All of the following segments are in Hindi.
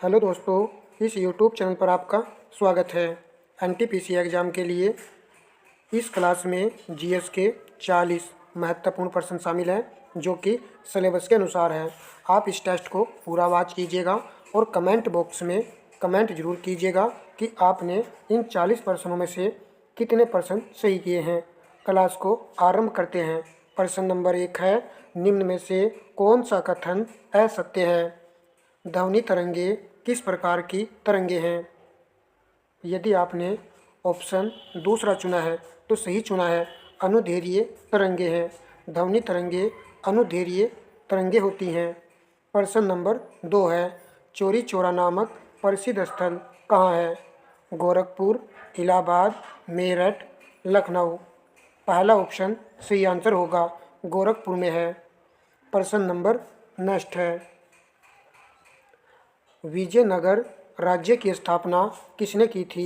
हेलो दोस्तों, इस यूट्यूब चैनल पर आपका स्वागत है। एनटीपीसी एग्ज़ाम के लिए इस क्लास में जीएस के 40 महत्वपूर्ण प्रश्न शामिल हैं जो कि सिलेबस के अनुसार हैं। आप इस टेस्ट को पूरा वॉच कीजिएगा और कमेंट बॉक्स में कमेंट जरूर कीजिएगा कि आपने इन 40 प्रश्नों में से कितने प्रश्न सही किए हैं। क्लास को आरंभ करते हैं। प्रश्न नंबर 1 है, निम्न में से कौन सा कथन असत्य है? ध्वनि तरंगे किस प्रकार की तरंगे हैं? यदि आपने ऑप्शन दूसरा चुना है तो सही चुना है, अनुदैर्घ्य तरंगे हैं। ध्वनि तरंगे अनुदैर्घ्य तरंगे होती हैं। प्रश्न नंबर 2 है, चौरी चौरा नामक प्रसिद्ध स्थल कहाँ है? गोरखपुर, इलाहाबाद, मेरठ, लखनऊ। पहला ऑप्शन सही आंसर होगा, गोरखपुर में है। प्रश्न नंबर नेक्स्ट है, विजयनगर राज्य की स्थापना किसने की थी?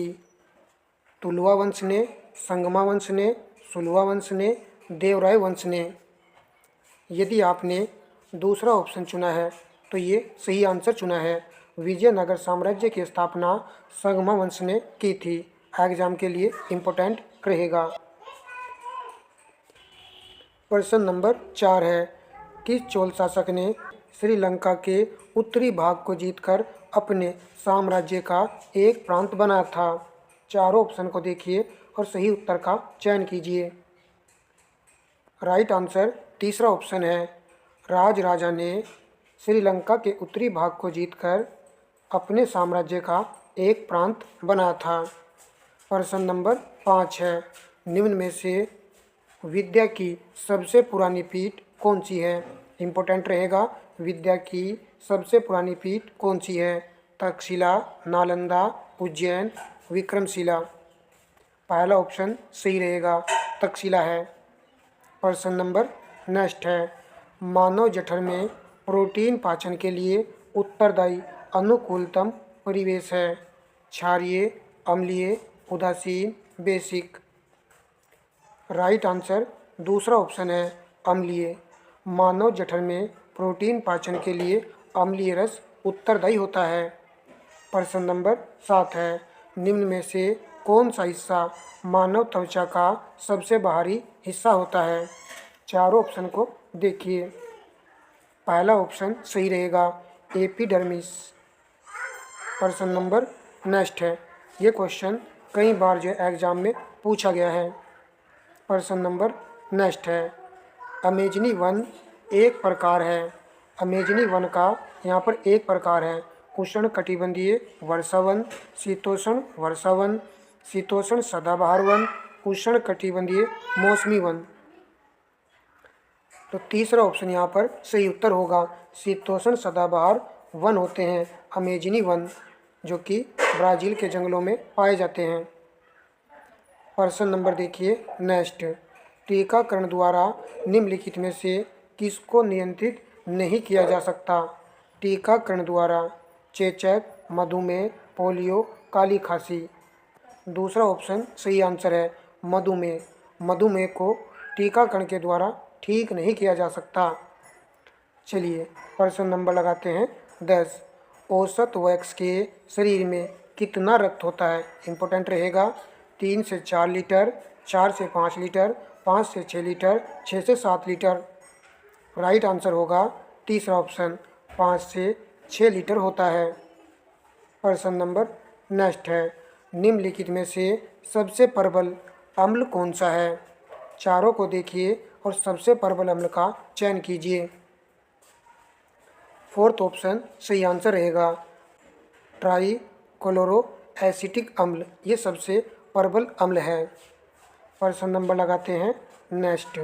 तुलवा वंश ने, संगमा वंश ने, सुलवा वंश ने, देवराय वंश ने। यदि आपने दूसरा ऑप्शन चुना है तो ये सही आंसर चुना है। विजयनगर साम्राज्य की स्थापना संगमा वंश ने की थी। एग्जाम के लिए इम्पोर्टेंट रहेगा। प्रश्न नंबर 4 है, किस चोल शासक ने श्रीलंका के उत्तरी भाग को जीतकर अपने साम्राज्य का एक प्रांत बनाया था? चारों ऑप्शन को देखिए और सही उत्तर का चयन कीजिए। राइट आंसर तीसरा ऑप्शन है, राजराजा ने श्रीलंका के उत्तरी भाग को जीतकर अपने साम्राज्य का एक प्रांत बनाया था। प्रश्न नंबर 5 है, निम्न में से विद्या की सबसे पुरानी पीठ कौन सी है? इम्पोर्टेंट रहेगा, विद्या की सबसे पुरानी पीठ कौन सी है? तक्षशिला, नालंदा, उज्जैन, विक्रमशिला। पहला ऑप्शन सही रहेगा, तक्षशिला है। प्रश्न नंबर नेक्स्ट है, मानव जठर में प्रोटीन पाचन के लिए उत्तरदायी अनुकूलतम परिवेश है? क्षारीय, अम्लीय, उदासीन, बेसिक। राइट आंसर दूसरा ऑप्शन है, अम्लीय। मानव जठर में प्रोटीन पाचन के लिए अम्लीय रस उत्तरदायी होता है। प्रश्न नंबर 7 है, निम्न में से कौन सा हिस्सा मानव त्वचा का सबसे बाहरी हिस्सा होता है? चारों ऑप्शन को देखिए। पहला ऑप्शन सही रहेगा, एपिडर्मिस। प्रश्न नंबर नेक्स्ट है, ये क्वेश्चन कई बार जो एग्जाम में पूछा गया है। प्रश्न नंबर नेक्स्ट है, अमेजनी वन एक प्रकार है। अमेजनी वन का यहाँ पर एक प्रकार है, उष्ण कटिबंधीय वर्षावन, शीतोष्ण वर्षावन, शीतोष्ण सदाबहार वन, उष्ण कटिबंधीय मौसमी वन। तो तीसरा ऑप्शन यहाँ पर सही उत्तर होगा, शीतोष्ण सदाबहार वन होते हैं अमेजनी वन, जो कि ब्राज़ील के जंगलों में पाए जाते हैं। प्रश्न नंबर देखिए नेक्स्ट, टीकाकरण द्वारा निम्नलिखित में से किसको नियंत्रित नहीं किया जा सकता? टीकाकरण द्वारा चेचक, मधुमेह, पोलियो, काली खांसी। दूसरा ऑप्शन सही आंसर है, मधुमेह। मधुमेह को टीकाकरण के द्वारा ठीक नहीं किया जा सकता। चलिए प्रश्न नंबर लगाते हैं 10, औसत वयस्क के शरीर में कितना रक्त होता है? इम्पोर्टेंट रहेगा, 3 से 4 लीटर, 4 से 5 लीटर, 5 से 6 लीटर, 6 से 7 लीटर। राइट आंसर होगा तीसरा ऑप्शन, 5 से 6 लीटर होता है। प्रश्न नंबर नेक्स्ट है, निम्नलिखित में से सबसे प्रबल अम्ल कौन सा है? चारों को देखिए और सबसे प्रबल अम्ल का चयन कीजिए। फोर्थ ऑप्शन सही आंसर रहेगा, ट्राई क्लोरो एसिटिक अम्ल, ये सबसे प्रबल अम्ल है। प्रश्न नंबर लगाते हैं नेक्स्ट,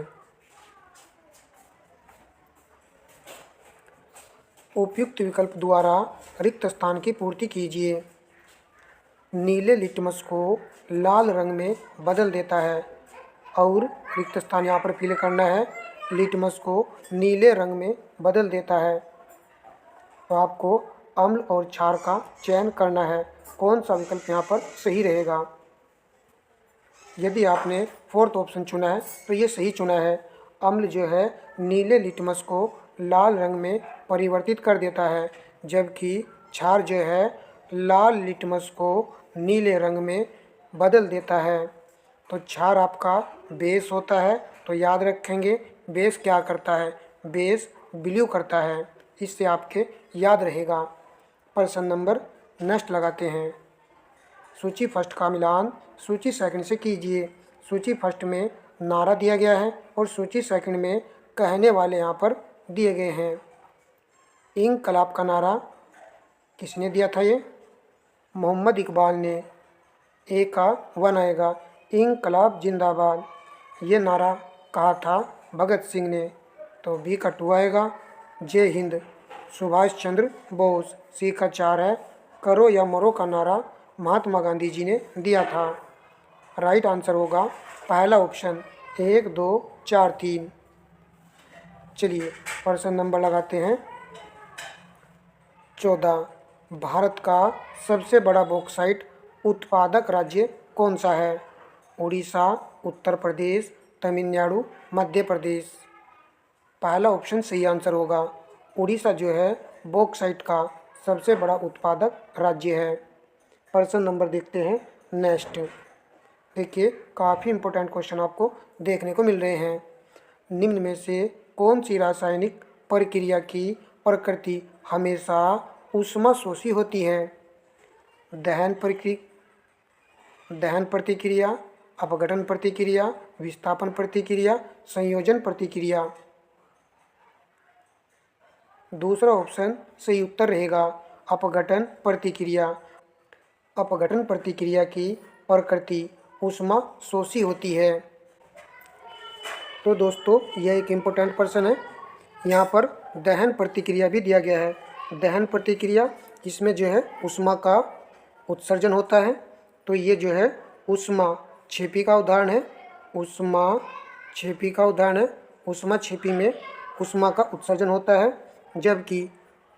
उपयुक्त विकल्प द्वारा रिक्त स्थान की पूर्ति कीजिए। नीले लिटमस को लाल रंग में बदल देता है और रिक्त स्थान यहाँ पर फिल करना है। लिटमस को नीले रंग में बदल देता है, तो आपको अम्ल और क्षार का चयन करना है। कौन सा विकल्प यहाँ पर सही रहेगा? यदि आपने फोर्थ ऑप्शन चुना है तो ये सही चुना है। अम्ल जो है नीले लिटमस को लाल रंग में परिवर्तित कर देता है, जबकि क्षार जो है लाल लिटमस को नीले रंग में बदल देता है। तो क्षार आपका बेस होता है, तो याद रखेंगे बेस क्या करता है, बेस ब्लू करता है, इससे आपके याद रहेगा। प्रश्न नंबर नेक्स्ट लगाते हैं। सूची फर्स्ट का मिलान सूची सेकंड से कीजिए। सूची फर्स्ट में नारा दिया गया है और सूची सेकंड में कहने वाले यहाँ पर दिए गए हैं। इंकलाब का नारा किसने दिया था? ये मोहम्मद इकबाल ने। ए का 1 आएगा, इंकलाब जिंदाबाद, ये नारा कहा था भगत सिंह ने। तो बी का 2 आएगा, जय हिंद, सुभाष चंद्र बोस। सी का 4 है, करो या मरो का नारा महात्मा गांधी जी ने दिया था। राइट आंसर होगा पहला ऑप्शन 1 2 4 3। चलिए प्रश्न नंबर लगाते हैं 14। भारत का सबसे बड़ा बॉक्साइट उत्पादक राज्य कौन सा है? उड़ीसा, उत्तर प्रदेश, तमिलनाडु, मध्य प्रदेश। पहला ऑप्शन सही आंसर होगा। उड़ीसा जो है बॉक्साइट का सबसे बड़ा उत्पादक राज्य है। प्रश्न नंबर देखते हैं नेक्स्ट। देखिए काफ़ी इंपॉर्टेंट क्वेश्चन आपको देखने को मिल रहे हैं। निम्न में से कौन सी रासायनिक प्रक्रिया की प्रकृति हमेशा ऊष्माशोषी होती है? दहन प्रतिक्रिया, अपघटन प्रतिक्रिया, विस्थापन प्रतिक्रिया, संयोजन प्रतिक्रिया। दूसरा ऑप्शन सही उत्तर रहेगा, अपघटन प्रतिक्रिया। अपघटन प्रतिक्रिया की प्रकृति ऊष्माशोषी होती है। तो दोस्तों यह एक इम्पोर्टेंट प्रश्न है। यहाँ पर दहन प्रतिक्रिया भी दिया गया है। दहन प्रतिक्रिया इसमें जो है ऊष्मा का उत्सर्जन होता है। तो ये जो है ऊष्मा छेपी का उदाहरण है। ऊष्मा छेपी का उदाहरण है। ऊष्मा छेपी में ऊष्मा का उत्सर्जन होता है, जबकि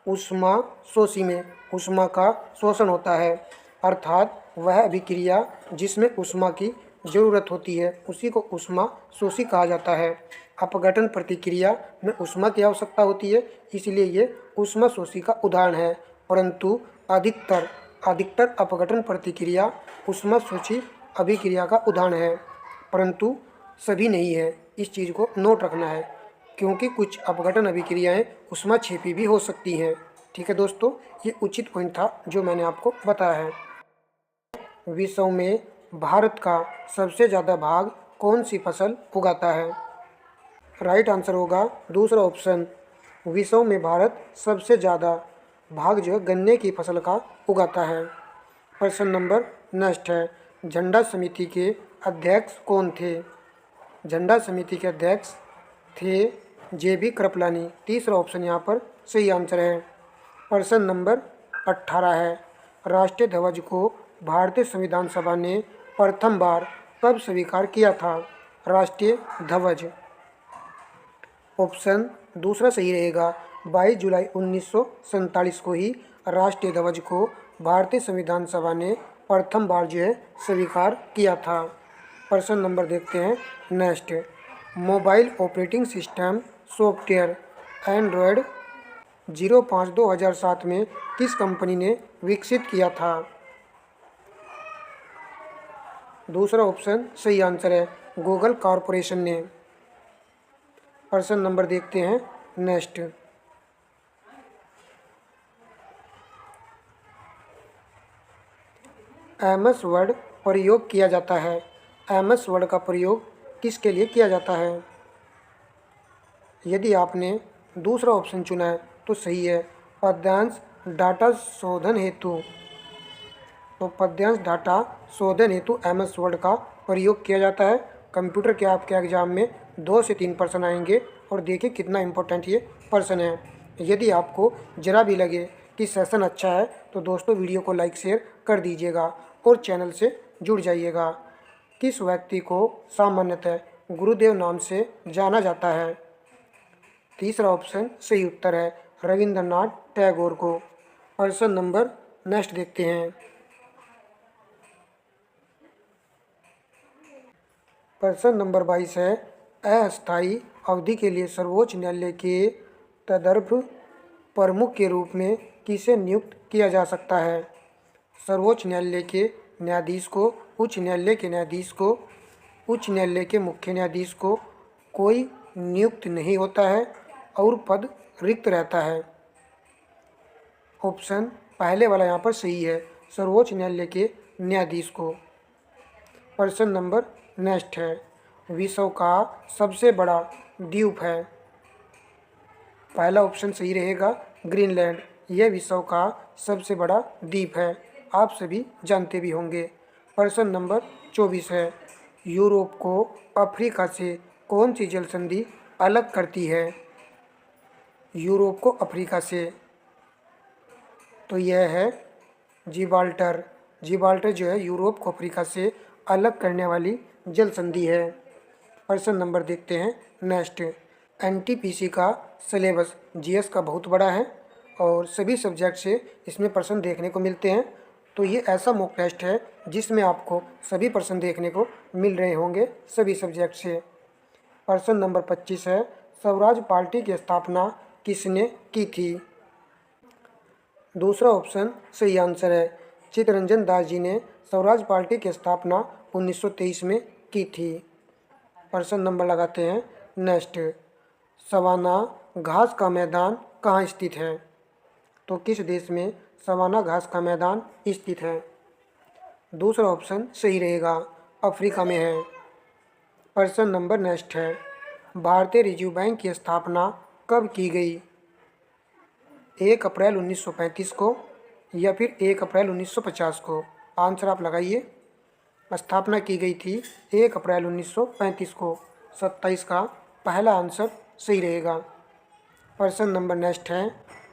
ऊष्मा शोषी में ऊष्मा का शोषण होता है। अर्थात वह अभिक्रिया जिसमें ऊष्मा की ज़रूरत होती है उसी को ऊष्मा शोषी कहा जाता है। अपघटन प्रतिक्रिया में ऊष्मा की आवश्यकता होती है, इसलिए ये ऊष्मा शोषी का उदाहरण है। परंतु अधिकतर अपघटन प्रतिक्रिया ऊष्मा शोषी अभिक्रिया का उदाहरण है, परंतु सभी नहीं है। इस चीज़ को नोट रखना है, क्योंकि कुछ अपघटन अभिक्रियाएं ऊष्मा छेपी भी हो सकती हैं। ठीक है दोस्तों, ये उचित पॉइंट था जो मैंने आपको बताया है। विश्व में भारत का सबसे ज़्यादा भाग कौन सी फसल उगाता है? राइट आंसर होगा दूसरा ऑप्शन। विश्व में भारत सबसे ज़्यादा भाग जो है गन्ने की फसल का उगाता है। प्रश्न नंबर नेक्स्ट है। झंडा समिति के अध्यक्ष कौन थे? झंडा समिति के अध्यक्ष थे JB कृपलानी। तीसरा ऑप्शन यहाँ पर सही आंसर है। प्रश्न नंबर 18 है। राष्ट्रीय ध्वज को भारतीय संविधान सभा ने प्रथम बार कब स्वीकार किया था? राष्ट्रीय ध्वज ऑप्शन दूसरा सही रहेगा। 22 जुलाई 1947 को ही राष्ट्रीय ध्वज को भारतीय संविधान सभा ने प्रथम बार जो है स्वीकार किया था। प्रश्न नंबर देखते हैं next. Mobile operating system software Android 05/2007 में किस कंपनी ने विकसित किया था? दूसरा ऑप्शन सही आंसर है, गूगल कॉरपोरेशन ने। प्रश्न नंबर देखते हैं नेक्स्ट। MS वर्ड प्रयोग किया जाता है। MS वर्ड का प्रयोग किसके लिए किया जाता है? यदि आपने दूसरा ऑप्शन चुना है तो सही है, पद्यांश डाटा शोधन हेतु। तो पद्यांश डाटा शोधन हेतु MS वर्ड का प्रयोग किया जाता है। कंप्यूटर के आपके एग्जाम में 2 से 3 प्रश्न आएंगे और देखिए कितना इम्पोर्टेंट ये प्रश्न है। यदि आपको जरा भी लगे कि सेशन अच्छा है तो दोस्तों वीडियो को लाइक शेयर कर दीजिएगा और चैनल से जुड़ जाइएगा। किस व्यक्ति को सामान्यतः गुरुदेव नाम से जाना जाता है? तीसरा ऑप्शन सही उत्तर है, रविंद्रनाथ टैगोर को। प्रश्न नंबर नेक्स्ट देखते हैं। प्रश्न नंबर 22 है। अस्थायी अवधि के लिए सर्वोच्च न्यायालय के तदर्थ प्रमुख के रूप में किसे नियुक्त किया जा सकता है? सर्वोच्च न्यायालय के न्यायाधीश को, उच्च न्यायालय के न्यायाधीश को, उच्च न्यायालय के मुख्य न्यायाधीश को कोई नियुक्त नहीं होता है और पद रिक्त रहता है। ऑप्शन पहले वाला यहाँ पर सही है, सर्वोच्च न्यायालय के न्यायाधीश को। प्रश्न नंबर नेक्स्ट है, विश्व का सबसे बड़ा द्वीप है। पहला ऑप्शन सही रहेगा, ग्रीनलैंड। यह विश्व का सबसे बड़ा द्वीप है, आप सभी जानते भी होंगे। प्रश्न नंबर 24 है, यूरोप को अफ्रीका से कौन सी जल संधि अलग करती है? यूरोप को अफ्रीका से, तो यह है जिब्राल्टर। जिब्राल्टर जो है यूरोप को अफ्रीका से अलग करने वाली जल संधि है। प्रश्न नंबर देखते हैं नेक्स्ट। एनटीपीसी का सिलेबस जीएस का बहुत बड़ा है और सभी सब्जेक्ट से इसमें प्रश्न देखने को मिलते हैं, तो ये ऐसा मॉक टेस्ट है जिसमें आपको सभी प्रश्न देखने को मिल रहे होंगे सभी सब्जेक्ट से। प्रश्न नंबर 25 है, स्वराज पार्टी की स्थापना किसने की थी? दूसरा ऑप्शन सही आंसर है, चित्तरंजन दास जी ने स्वराज पार्टी की स्थापना 1923 में की थी। प्रश्न नंबर लगाते हैं नेक्स्ट। सवाना घास का मैदान कहाँ स्थित है? तो किस देश में सवाना घास का मैदान स्थित है? दूसरा ऑप्शन सही रहेगा, अफ्रीका में है। प्रश्न नंबर नेक्स्ट है, भारतीय रिजर्व बैंक की स्थापना कब की गई? 1 अप्रैल 1935 को या फिर 1 अप्रैल 1950 को? आंसर आप लगाइए। स्थापना की गई थी 1 अप्रैल 1935 को। 27 का पहला आंसर सही रहेगा। प्रश्न नंबर नेक्स्ट है,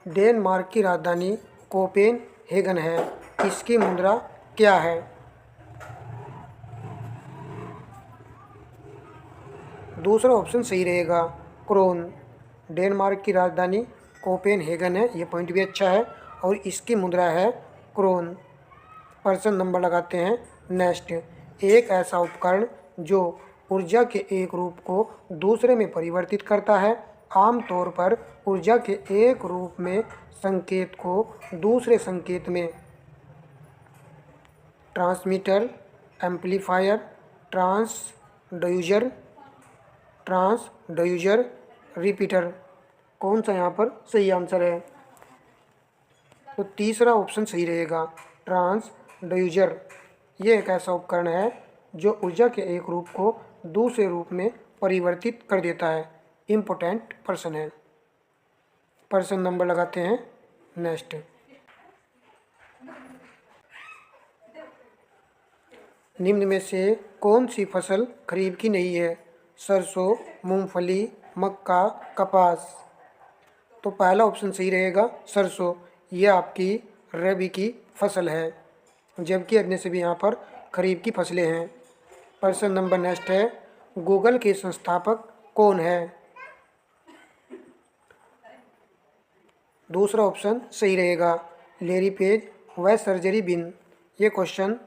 डेनमार्क की राजधानी कोपेनहेगन है, इसकी मुद्रा क्या है? दूसरा ऑप्शन सही रहेगा, क्रोन। डेनमार्क की राजधानी कोपेनहेगन है, ये पॉइंट भी अच्छा है, और इसकी मुद्रा है क्रोन। प्रश्न नंबर लगाते हैं नेक्स्ट। एक ऐसा उपकरण जो ऊर्जा के एक रूप को दूसरे में परिवर्तित करता है, आमतौर पर ऊर्जा के एक रूप में संकेत को दूसरे संकेत में। Transmitter, amplifier, transducer, repeater. कौन सा यहाँ पर सही आंसर है? तो तीसरा ऑप्शन सही रहेगा, ट्रांसड्यूसर। ये एक ऐसा उपकरण है जो ऊर्जा के एक रूप को दूसरे रूप में परिवर्तित कर देता है। इम्पोर्टेंट प्रश्न है। प्रश्न नंबर लगाते हैं नेक्स्ट। निम्न में से कौन सी फसल खरीफ की नहीं है? सरसों, मूंगफली, मक्का, कपास। तो पहला ऑप्शन सही रहेगा, सरसों। यह आपकी रबी की फसल है, जबकि अन्य सभी यहाँ पर खरीफ की फसलें हैं। प्रश्न नंबर नेक्स्ट है, गूगल के संस्थापक कौन है? दूसरा ऑप्शन सही रहेगा, लैरी पेज व सर्जरी बिन। ये क्वेश्चन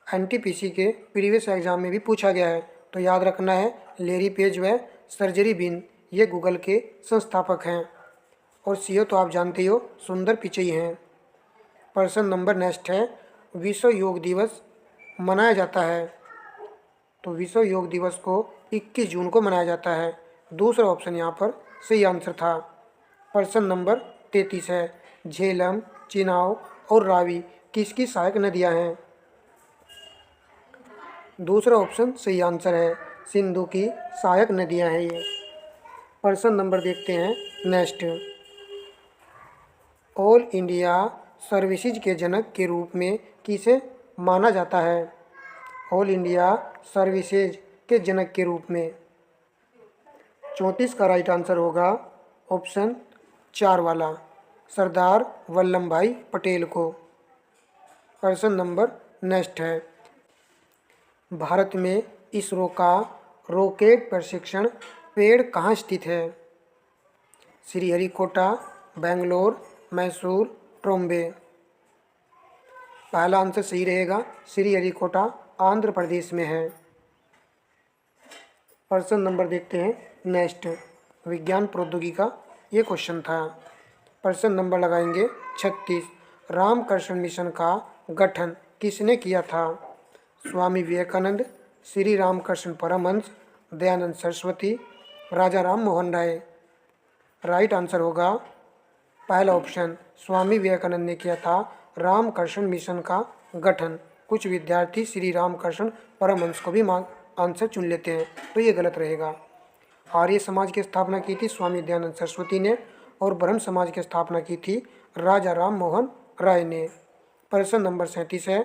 एनटीपीसी के प्रीवियस एग्जाम में भी पूछा गया है, तो याद रखना है, लैरी पेज व सर्जरी बिन ये गूगल के संस्थापक हैं। और सीईओ तो आप जानते हो, सुंदर पिचई हैं। प्रश्न नंबर नेक्स्ट है, विश्व योग दिवस मनाया जाता है। तो विश्व योग दिवस को 21 जून को मनाया जाता है। दूसरा ऑप्शन यहाँ पर सही आंसर था। प्रश्न नंबर 33 है, झेलम, चिनाव और रावी किसकी सहायक नदियाँ हैं? दूसरा ऑप्शन सही आंसर है, सिंधु की सहायक नदियाँ हैं ये। प्रश्न नंबर देखते हैं नेक्स्ट। ऑल इंडिया सर्विसेज के जनक के रूप में किसे माना जाता है? ऑल इंडिया सर्विसेज के जनक के रूप में 34 का राइट आंसर होगा ऑप्शन 4 वाला, सरदार वल्लभ भाई पटेल को। प्रश्न नंबर नेक्स्ट है, भारत में इसरो का रॉकेट प्रशिक्षण पेड़ कहाँ स्थित है? श्रीहरिकोटा, बेंगलोर, मैसूर, ट्रोम्बे। पहला आंसर सही रहेगा, श्रीहरिकोटा आंध्र प्रदेश में है। प्रश्न नंबर देखते हैं नेक्स्ट, विज्ञान प्रौद्योगिकी का ये क्वेश्चन था। प्रश्न नंबर लगाएंगे 36। रामकृष्ण मिशन का गठन किसने किया था? स्वामी विवेकानंद, श्री रामकृष्ण परमहंस, दयानंद सरस्वती, राजा राम मोहन राय। राइट आंसर होगा पहला ऑप्शन, स्वामी विवेकानंद ने किया था रामकृष्ण मिशन का गठन। कुछ विद्यार्थी श्री रामकृष्ण परमहंस को भी आंसर चुन लेते हैं, तो ये गलत रहेगा। आर्य समाज की स्थापना की थी स्वामी दयानंद सरस्वती ने और ब्रह्म समाज की स्थापना की थी राजा राम मोहन राय ने। प्रश्न नंबर 37 है,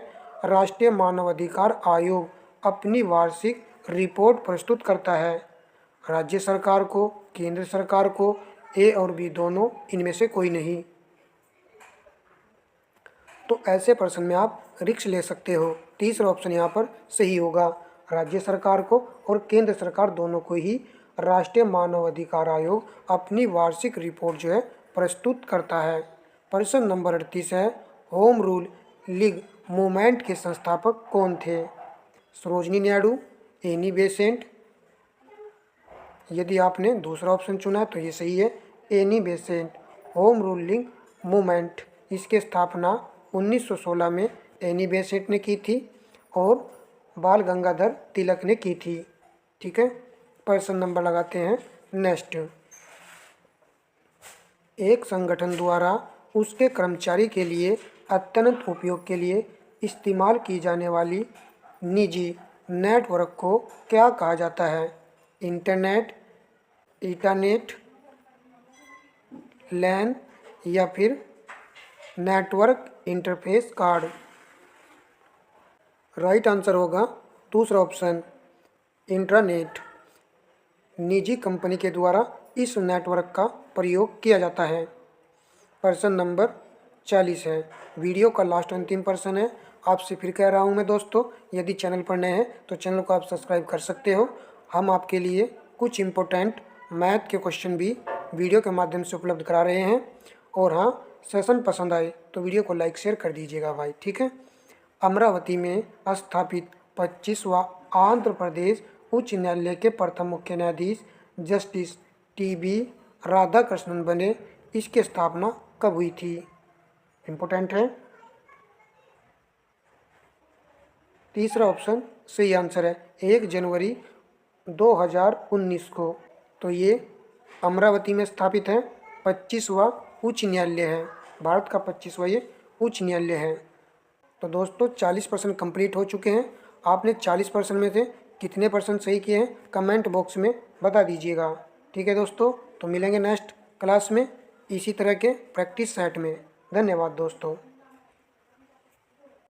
राष्ट्रीय मानवाधिकार आयोग अपनी वार्षिक रिपोर्ट प्रस्तुत करता है? राज्य सरकार को, केंद्र सरकार को, ए और बी दोनों, इनमें से कोई नहीं। तो ऐसे प्रश्न में आप रिस्क ले सकते हो। तीसरा ऑप्शन यहाँ पर सही होगा। राज्य सरकार को और केंद्र सरकार दोनों को ही राष्ट्रीय मानवाधिकार आयोग अपनी वार्षिक रिपोर्ट जो है प्रस्तुत करता है। प्रश्न नंबर 38 है, होम रूल लीग मूवमेंट के संस्थापक कौन थे? Sarojini Naidu, Annie Besant. यदि आपने दूसरा ऑप्शन चुना है तो ये सही है, Annie Besant. Home rule league movement, इसकी स्थापना 1916 में एनी बेसेंट ने की थी और बाल गंगाधर तिलक ने की थी। ठीक है, प्रश्न नंबर लगाते हैं नेक्स्ट। एक संगठन द्वारा उसके कर्मचारी के लिए अत्यंत उपयोग के लिए इस्तेमाल की जाने वाली निजी नेटवर्क को क्या कहा जाता है? इंटरनेट, इंटरनेट, लैन या फिर network interface card. Right answer होगा दूसरा ऑप्शन, इंटरनेट। निजी कंपनी के द्वारा इस नेटवर्क का प्रयोग किया जाता है। प्रश्न नंबर 40 है, वीडियो का लास्ट अंतिम प्रश्न है। आपसे फिर कह रहा हूं मैं दोस्तों, यदि चैनल पर नए हैं तो चैनल को आप सब्सक्राइब कर सकते हो। हम आपके लिए कुछ इम्पोर्टेंट मैथ के क्वेश्चन भी वीडियो के माध्यम से उपलब्ध करा रहे हैं। और हाँ, सेशन पसंद आए तो वीडियो को लाइक शेयर कर दीजिएगा भाई, ठीक है। अमरावती में स्थापित 25वां आंध्र प्रदेश उच्च न्यायालय के प्रथम मुख्य न्यायाधीश जस्टिस टी.बी. राधाकृष्णन बने। इसकी स्थापना कब हुई थी? इम्पोर्टेंट है। तीसरा ऑप्शन सही आंसर है, 1 जनवरी 2019 को। तो ये अमरावती में स्थापित है, 25वां उच्च न्यायालय है, भारत का 25वां ये उच्च न्यायालय है। तो दोस्तों 40% कंप्लीट हो चुके हैं। आपने 40% में से कितने परसेंट सही किए हैं कमेंट बॉक्स में बता दीजिएगा, ठीक है दोस्तों। तो मिलेंगे नेक्स्ट क्लास में इसी तरह के प्रैक्टिस सेट में। धन्यवाद दोस्तों।